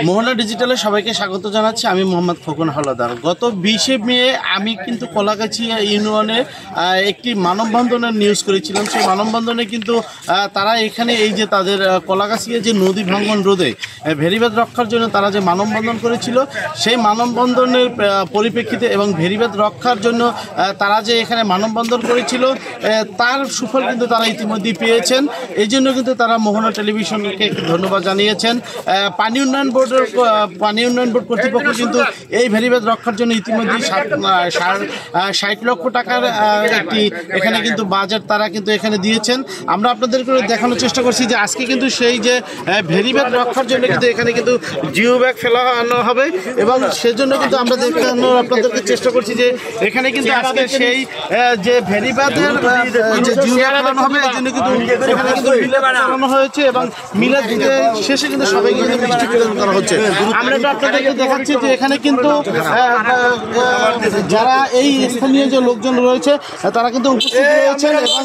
মোহনা ডিজিটালে সবাইকে স্বাগত জানাচ্ছি। আমি মোহাম্মদ খোকন হাওলাদার। গত 20শে মে আমি কিন্তু কলাগাছি ইউনিয়নে একটি মানববন্ধনের নিউজ করেছিলাম। সেই মানববন্ধনে কিন্তু তারা এখানে এই যে তাদের কলাগাছিয়া যে নদী ভাঙ্গন রোধে ভেরিবাদ রক্ষার জন্য তারা যে মানববন্ধন করেছিল, সেই মানববন্ধনের পরিপ্রেক্ষিতে এবং ভেরিবাদ রক্ষার জন্য তারা যে এখানে মানববন্ধন করেছিল তার সুফল কিন্তু তারা ইতিমধ্যেই পেয়েছেন। এই জন্য কিন্তু তারা মোহনা টেলিভিশনকে ধন্যবাদ জানিয়েছেন। পানি উন্নয়ন বোর্ড কর্তৃপক্ষ কিন্তু এই ভেরিবাদ রক্ষার জন্য ইতিমধ্যেই 60 লক্ষ টাকার একটি এখানে কিন্তু বাজেট তারা কিন্তু এখানে দিয়েছেন। আমরা আপনাদেরকে দেখানোর চেষ্টা করছি যে আজকে কিন্তু সেই যে ভেরিবাদ রক্ষার জন্য কিন্তু এখানে কিন্তু জিও ব্যাগ ফেলানো হবে এবং সেজন্য কিন্তু আমরা আপনাদেরকে চেষ্টা করছি যে এখানে কিন্তু আজকে সেই যে ভেরিবাদের যে জিও ব্যাগ ফেলানো হবে এই জন্য কিন্তু এখানে কিন্তু মিলাদ বানানো হয়েছে এবং মিলাদ শেষে কিন্তু সবাইকে কিন্তু মিষ্টি বিতরণ করা হচ্ছে। আমরা তো আপনাদেরকে দেখাচ্ছি যে এখানে কিন্তু যারা এই স্থানীয় যে লোকজন রয়েছে তারা কিন্তু উপস্থিত রয়েছেন এবং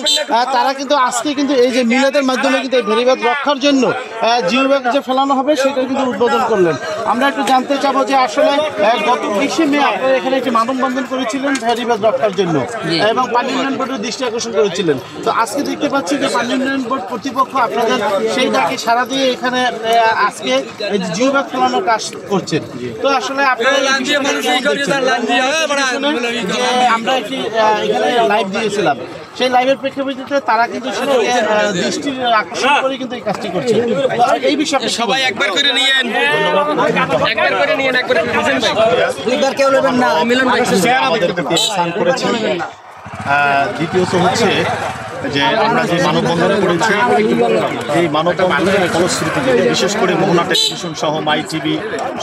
তারা কিন্তু আজকে কিন্তু এই যে মিলাদের মাধ্যমে কিন্তু এই ভেরিবাদ রক্ষার জন্য জিও ব্যাগ যে ফেলানো হবে সেটা কিন্তু উদ্বোধন করলেন। আমরা একটু জানতে চাবো যে আসলে গত 20শে মে আপনারা এখানে একটি মানববন্ধন করেছিলেন ভেরিবাদ রক্ষার জন্য এবং পানি উন্নয়ন বোর্ডের দৃষ্টি আকর্ষণ করেছিলেন। তো আজকে দেখতে পাচ্ছি যে পানি উন্নয়ন বোর্ড কর্তৃপক্ষ আপনাদের সেই ডাকে সাড়া দিয়ে এখানে আজকে জিও ব্যাগ ফেলানোর কাজ করছেন। তো আসলে আপনারা আমরা একটি এখানে লাইভ দিয়েছিলাম, সেই লাইভের প্রেক্ষাপটে তারা কিন্তু দৃষ্টির আকর্ষণ করে কিন্তু এই কাজটি করছে। এই বিষয়ে সবাই একবার করে নিয়েন, দুইবার কেউ নেবেন না। দ্বিতীয়ত হচ্ছে যে আমরা যে মানববন্ধন করেছি এই মানববন্ধনের ফলশ্রুতিতে বিশেষ করে মোহনা টেলিভিশন সহ মাই টিভি,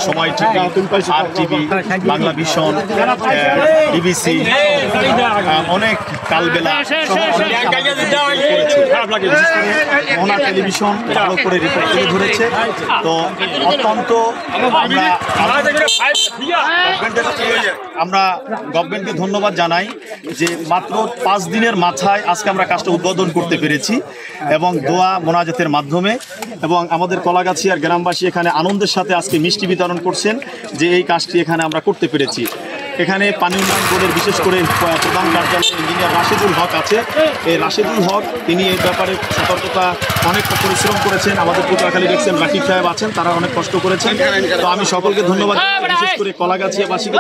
সময় টিভি, আর টিভি, বাংলা ভিশন, বিবিসি, অনেক কালবেলা মোহনা টেলিভিশন ভালো করে রিপোর্ট তুলে ধরেছে। তো অত্যন্ত আমরা গভর্নমেন্টকে ধন্যবাদ জানাই যে মাত্র 5 দিনের মাথায় আজকে আমরা কাজটা উদ্বোধন করতে পেরেছি এবং দোয়া মোনাজাতের মাধ্যমে, এবং আমাদের কলাগাছিয়ার গ্রামবাসী এখানে আনন্দের সাথে আজকে মিষ্টি বিতরণ করছেন যে এই কাজটি এখানে আমরা করতে পেরেছি। এখানে পানি উন্নয়ন বোর্ডের বিশেষ করে প্রধান কার্যালয় ইঞ্জিনিয়ার রাশেদুল হক আছে। এই রাশেদুল হক তিনি এই ব্যাপারে সতর্কতা অনেক পরিশ্রম করেছেন। আমাদের পটুয়াখালী দেখছেন রাকিব সাহেব আছেন, তারা অনেক কষ্ট করেছেন। তো আমি সকলকে ধন্যবাদ জানাই, বিশেষ করে কলাগাছিয়াবাসীকে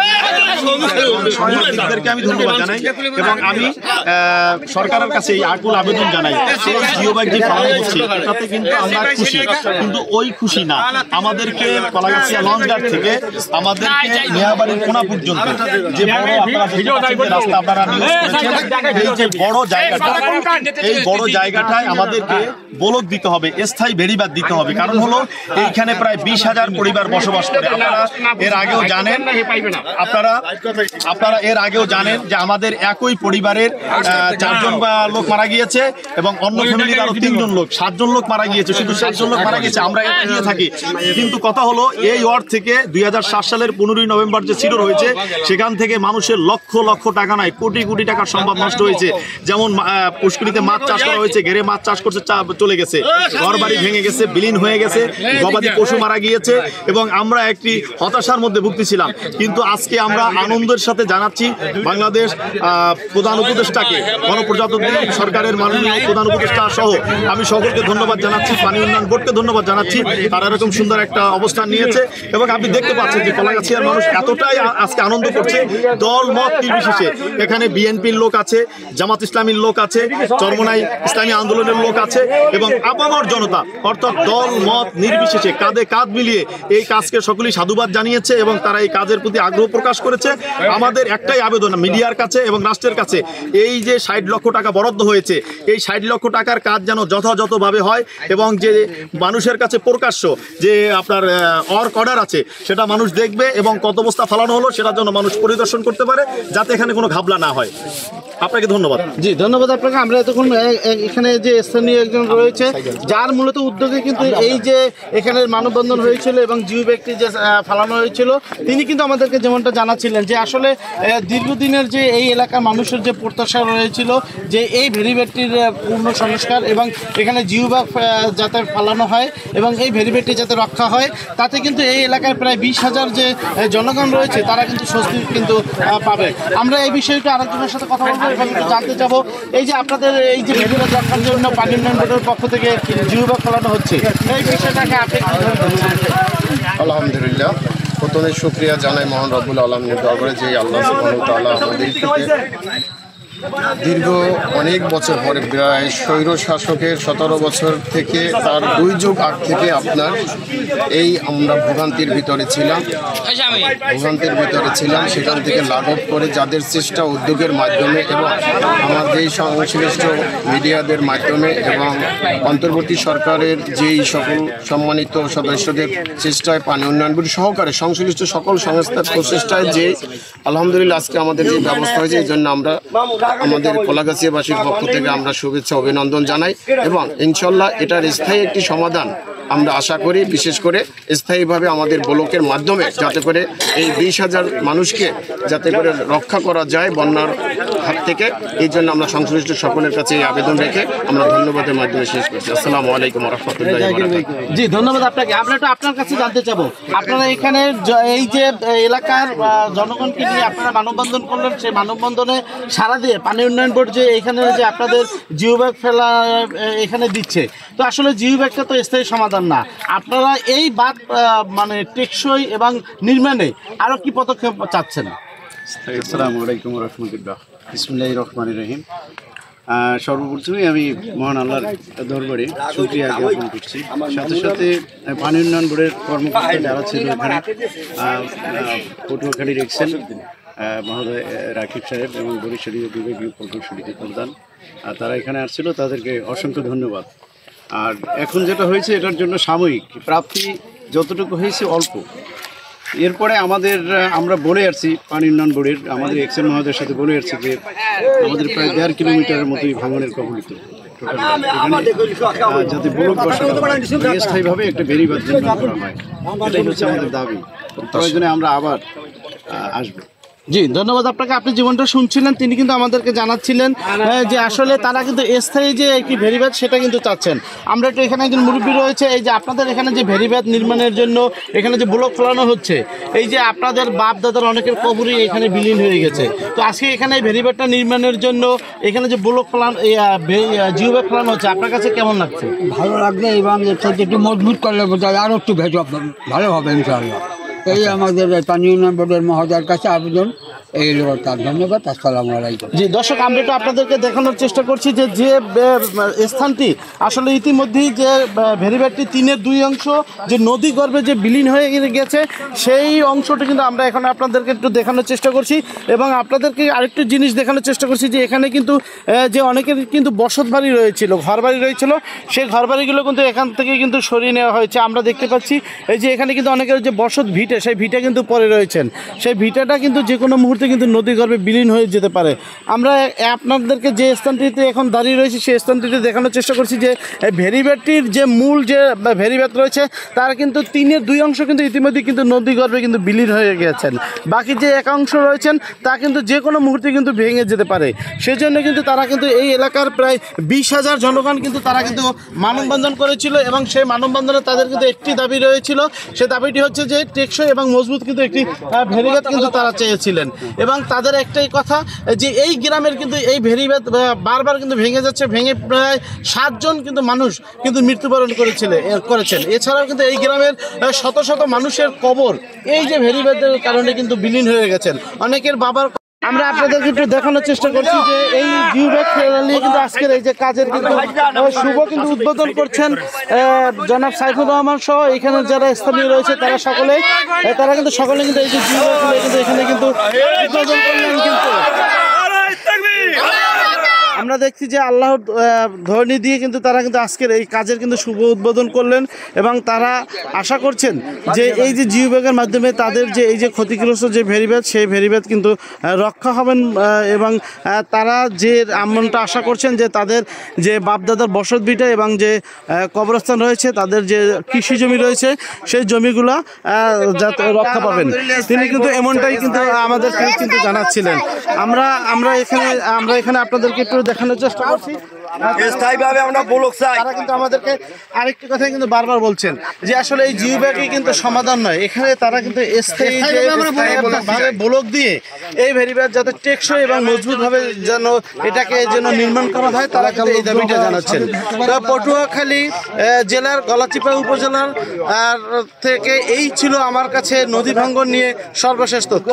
সাংবাদিকদেরকে আমি ধন্যবাদ জানাই এবং আমি সরকারের কাছে এই আকুল আবেদন জানাই সেই জিও ব্যাগ যে পালন হচ্ছে এটাতে কিন্তু আমরা খুশি, কিন্তু ওই খুশি না, আমাদেরকে কলাগাছিয়া লঞ্চঘাট থেকে আমাদেরকে মিয়াবাড়ির কোনা পর্যন্ত যে বড় রাস্তা আপনারা নিউজ করেছেন, এই যে বড় জায়গাটা, এই বড় জায়গাটায় আমাদেরকে বলক দিতে হবে, স্থায়ী ভেরিবাদ দিতে হবে। কারণ হলো এইখানে প্রায় 20,000 পরিবার বসবাস করে। আপনারা এর আগেও জানেন যে আমাদের একই পরিবারের 4 জন লোক মারা গিয়েছে এবং অন্য ফ্যামিলির আরো 3 জন লোক, 7 জন লোক মারা গিয়েছে, শুধু 7 জন লোক মারা গিয়েছে। আমরা এটা নিয়ে থাকি, কিন্তু কথা হলো এই ওয়ার্ড থেকে 2007 সালের 15ই নভেম্বর যে সিডর হয়েছে সেখান থেকে মানুষের লক্ষ লক্ষ টাকা নয় কোটি কোটি টাকার সম্পদ নষ্ট হয়েছে। যেমন পুষ্করিতে মাছ চাষ করা হয়েছে, ঘেরে মাছ চাষ করছে, চলে গেছে, ঘর বাড়ি ভেঙে গেছে, বিলীন হয়ে গেছে, গবাদি পশু মারা গিয়েছে এবং আমরা একটি হতাশার মধ্যে ভুগতেছিলাম। কিন্তু আজকে আমরা আনন্দের সাথে জানাচ্ছি বাংলাদেশ প্রধান উপদেষ্টাকে, গণপ্রজাতন্ত্রী সরকারের মাননীয় প্রধান উপদেষ্টা সহ আমি সকলকে ধন্যবাদ জানাচ্ছি, পানি উন্নয়ন বোর্ডকে ধন্যবাদ জানাচ্ছি, তারা এরকম সুন্দর একটা অবস্থান নিয়েছে। এবং আপনি দেখতে পাচ্ছেন যে কলাগাছিয়ার মানুষ এতটাই আজকে আনন্দ করছে, দল মত নির্বিশেষে। এখানে বিএনপির লোক আছে, জামাত ইসলামীর লোক আছে, চরমনাই ইসলামী আন্দোলনের লোক আছে এবং আপামর জনতা, অর্থাৎ দল মত নির্বিশেষে কাঁধে কাঁধ মিলিয়ে এই কাজকে সকলেই সাধুবাদ জানিয়েছে এবং তারা এই কাজের প্রতি আগ্রহ প্রকাশ করেছে। আমাদের একটাই আবেদন মিডিয়ার কাছে এবং রাষ্ট্রের কাছে, এই যে 60 লক্ষ টাকা বরাদ্দ হয়েছে, এই 60 লক্ষ টাকার কাজ যেন যথাযথভাবে হয় এবং যে মানুষের কাছে প্রকাশ্য যে আপনার অর্ডার আছে সেটা মানুষ দেখবে এবং কত বস্তা ফালানো হলো সেটার জন্য মানুষ পরিদর্শন করতে পারে, যাতে এখানে কোনো ঘাবলা না হয়। আপনাকে ধন্যবাদ। জি ধন্যবাদ আপনাকে। আমরা এতক্ষণ এখানে যে স্থানীয় একজন রয়েছে যার মূলত উদ্যোগে কিন্তু এই যে এখানে মানববন্ধন হয়েছিল এবং জিও ব্যাগটি যে ফালানো হয়েছিল, তিনি কিন্তু আমাদেরকে যেমনটা জানাচ্ছিলেন যে আসলে দীর্ঘদিনের যে এই এলাকার মানুষের যে প্রত্যাশা রয়েছিল যে এই ভেরিবেটটির পূর্ণ সংস্কার এবং এখানে জিও ব্যাগ যাতে ফালানো হয় এবং এই ভেরিবেটটি যাতে রক্ষা হয়, তাতে কিন্তু এই এলাকার প্রায় 20,000 যে জনগণ রয়েছে তারা কিন্তু স্বস্তি কিন্তু পাবে। আমরা এই বিষয়টা আরেকজনের সাথে কথা বলবো এবং জানতে চাবো এই যে আপনাদের এই যে ভেরিবেট রক্ষার জন্য পানি উন্নয়ন বোর্ডের পক্ষ থেকে জিও ব্যাগ ফেলানো হচ্ছে, এই বিষয়টাকে আপনি আলহামদুলিল্লাহ, প্রথমে শুকরিয়া জানাই মহান রব্বুল আলমিনের দরবারে যে আল্লাহ সুবহানাহু ওয়া তাআলা আমাদেরকে দীর্ঘ অনেক বছর পরে, প্রায় স্বৈর শাসকের 17 বছর থেকে তার 2 যুগ আগ থেকে আপনার এই আমরা ভোগান্তির ভিতরে ছিলাম, সেখান থেকে লাঘব করে যাদের চেষ্টা উদ্যোগের মাধ্যমে এবং আমাদের সংশ্লিষ্ট মিডিয়াদের মাধ্যমে এবং অন্তর্বর্তী সরকারের যেই সকল সম্মানিত সদস্যদের চেষ্টায়, পানি উন্নয়ন বোর্ড সহকারে সংশ্লিষ্ট সকল সংস্থার প্রচেষ্টায় যে আলহামদুলিল্লাহ আজকে আমাদের যে ব্যবস্থা হয়েছে, এই জন্য আমরা আমাদের কলাগাছিয়াবাসীর পক্ষ থেকে আমরা শুভেচ্ছা অভিনন্দন জানাই এবং ইনশাল্লাহ এটার স্থায়ী একটি সমাধান আমরা আশা করি, বিশেষ করে স্থায়ীভাবে আমাদের ব্লকের মাধ্যমে যাতে করে এই 20,000 মানুষকে যাতে করে রক্ষা করা যায় বন্যার হাত থেকে। এই জন্য আমরা সংশ্লিষ্ট সকলের কাছে এই আবেদন রেখে আমরা ধন্যবাদের মাধ্যমে শেষ করছি। আসসালামু আলাইকুম ওয়া রাহমাতুল্লাহি ওয়া বারাকাতুহু। জি ধন্যবাদ আপনাকে। আমরা একটু আপনার কাছে জানতে চাবো, আপনারা এখানে এই যে এলাকার জনগণকে নিয়ে আপনারা মানববন্ধন করলেন, সেই মানববন্ধনে সারা দিয়ে পানি উন্নয়ন বোর্ড যে এখানে যে আপনাদের জিও ব্যাগ ফেলা এখানে দিচ্ছে, তো আসলে জিও ব্যাগটা তো স্থায়ী সমাধান না, আপনারা এই বাঁধ মানে টেকসই এবং নির্মাণে আরও কি পদক্ষেপ চাচ্ছেন? আসসালামু আলাইকুম ওয়া রাহমাতুল্লাহ। বিসমিল্লাহির রহমানির রহিম। সর্বপ্রথমে আমি মহান আল্লাহর দরবারে শুকরিয়া জ্ঞাপন করছি, সাথে সাথে পানি উন্নয়ন বোর্ডের কর্মকর্তা যারা ছিল এখানে, পটুয়াখালীর এক্সেল মহোদয় রাকিব সাহেব এবং বরিশালী বিভাগীয় প্রকৌশলী প্রধান, তারা এখানে আসছিল, তাদেরকে অসংখ্য ধন্যবাদ। আর এখন যেটা হয়েছে এটার জন্য সাময়িক প্রাপ্তি যতটুকু হয়েছে অল্প। এরপরে আমরা বলে আসছি পানি উন্নয়ন বোর্ডের আমাদের এক্সেল মহোদয়ের সাথে বলে আসছি যে আমাদের প্রায় 1.5 কিলোমিটারের মতোই ভাঙনের কবলিত, এখানে যাতে ব্লক বসানো হয়, স্থায়ীভাবে একটা বেড়িবাঁধ নির্মাণ করা হয়, এটাই হচ্ছে আমাদের দাবি। প্রয়োজনে আমরা আবার আসবো। জি ধন্যবাদ আপনাকে। আপনি জীবনটা শুনছিলেন, তিনি কিন্তু আমাদেরকে জানাচ্ছিলেন যে আসলে তারা কিন্তু স্থায়ী যে একটি ভেরিবাঁধ সেটা কিন্তু চাচ্ছেন। আমরা একটু এখানে একজন মুরব্বী রয়েছে, এই যে আপনাদের এখানে যে ভেরিবাঁধ নির্মাণের জন্য এখানে যে ব্লক ফেলানো হচ্ছে, এই যে আপনাদের বাপ দাদার অনেকের কবরই এখানে বিলীন হয়ে গেছে, তো আজকে এখানে এই ভেরিবাঁধটা নির্মাণের জন্য এখানে যে ব্লক ফেলানো জিও ব্যাগ ফেলানো হচ্ছে, আপনার কাছে কেমন লাগছে? ভালো লাগবে এবং এর থেকে একটু মজবুত করলে বোধহয় আরও একটু ভালো হবে ইনশাআল্লাহ। এই আমাদের পানি উন্নয়ন বোর্ডের মহোদয়ের কাছে আবেদন, এই তার ধন্যবাদ। আসসালামু আলাইকুম। জি দর্শক, আমরা একটু আপনাদেরকে দেখানোর চেষ্টা করছি যে স্থানটি আসলে ইতিমধ্যেই যে ভেরিবাঁধটি 3/2 অংশ যে নদী গর্ভে যে বিলীন হয়ে গেছে, সেই অংশটি কিন্তু আমরা এখন আপনাদেরকে একটু দেখানোর চেষ্টা করছি এবং আপনাদেরকে আরেকটু জিনিস দেখানোর চেষ্টা করছি যে এখানে কিন্তু যে অনেকের কিন্তু বসত বাড়ি রয়েছিল, ঘর বাড়ি রয়েছিল, সেই ঘর বাড়িগুলো কিন্তু এখান থেকে কিন্তু সরিয়ে নেওয়া হয়েছে। আমরা দেখতে পাচ্ছি এই যে এখানে কিন্তু অনেকের যে বসত ভিটে, সেই ভিটে কিন্তু পড়ে রয়েছেন, সেই ভিটাটা কিন্তু যে কোনো মুহূর্তে কিন্তু নদী গর্ভে বিলীন হয়ে যেতে পারে। আমরা আপনাদেরকে যে স্থানটিতে এখন দাঁড়িয়ে রয়েছি সেই স্থানটিতে দেখানোর চেষ্টা করছি যে ভেরিবাঁধটির যে মূল যে ভেরিবাঁধ রয়েছে তার কিন্তু 3/2 অংশ কিন্তু ইতিমধ্যে কিন্তু নদী গর্ভে কিন্তু বিলীন হয়ে গেছেন, বাকি যে এক অংশ রয়েছেন তা কিন্তু যে কোনো মুহূর্তে কিন্তু ভেঙে যেতে পারে। সেজন্য কিন্তু তারা কিন্তু এই এলাকার প্রায় 20,000 জনগণ কিন্তু তারা কিন্তু মানববন্ধন করেছিল এবং সেই মানববন্ধনে তাদের কিন্তু একটি দাবি রয়েছিল, সে দাবিটি হচ্ছে যে টেকসই এবং মজবুত কিন্তু একটি ভেরিবাঁধ কিন্তু তারা চেয়েছিলেন এবং তাদের একটাই কথা যে এই গ্রামের কিন্তু এই ভেরিবাঁধ বারবার কিন্তু ভেঙে যাচ্ছে, ভেঙে প্রায় 7 জন কিন্তু মানুষ কিন্তু মৃত্যুবরণ করেছেন। এছাড়াও কিন্তু এই গ্রামের শত শত মানুষের কবর এই যে ভেরিবাঁধের কারণে কিন্তু বিলীন হয়ে গেছেন। অনেকের বাবার আমরা আপনাদেরকে একটু দেখানোর চেষ্টা করছি যে এই জিও ব্যাগ নিয়ে কিন্তু আজকের এই যে কাজের কিন্তু শুভ কিন্তু উদ্বোধন করছেন জনাব সাইফুর রহমান সহ এখানে যারা স্থানীয় রয়েছে তারা কিন্তু সকলে কিন্তু এই যে জিও ব্যাগ কিন্তু এখানে কিন্তু উদ্বোধন করলেন। কিন্তু আমরা দেখছি যে আল্লাহর ধরনী দিয়ে কিন্তু তারা কিন্তু আজকের এই কাজের কিন্তু শুভ উদ্বোধন করলেন এবং তারা আশা করছেন যে এই যে জিও ব্যাগের মাধ্যমে তাদের যে এই যে ক্ষতিগ্রস্ত যে ভেরিব্যাগ সেই ভেরিব্যাগ কিন্তু রক্ষা হবেন এবং তারা যে এমনটা আশা করছেন যে তাদের যে বাপদাদার বসত ভিটা এবং যে কবরস্থান রয়েছে তাদের যে কৃষি জমি রয়েছে সেই জমিগুলো যাতে রক্ষা পাবেন তিনি কিন্তু এমনটাই কিন্তু আমাদেরকে কিন্তু জানাচ্ছিলেন। আমরা এখানে আপনাদেরকে একটু দেখানোর চেষ্টা করছি। স্থায়ীভাবে আমরা ব্লক চাই। তারা কিন্তু আমাদেরকে আরেকটি কথা কিন্তু বারবার বলছেন যে আসলে এই জিও ব্যাগই কিন্তু সমাধান নয়, এখানে তারা কিন্তু স্থায়ীভাবে ব্লক দিয়ে এই ভেরিব্যাগ যাতে টেকসই এবং মজবুতভাবে যেন এটাকে নির্মাণ করা হয় তারা কিন্তু এই দাবিটা জানাচ্ছেন। তো পটুয়াখালী জেলার গলাচিপা উপজেলার থেকে এই ছিল আমার কাছে নদী ভাঙ্গন নিয়ে সর্বশেষ তথ্য।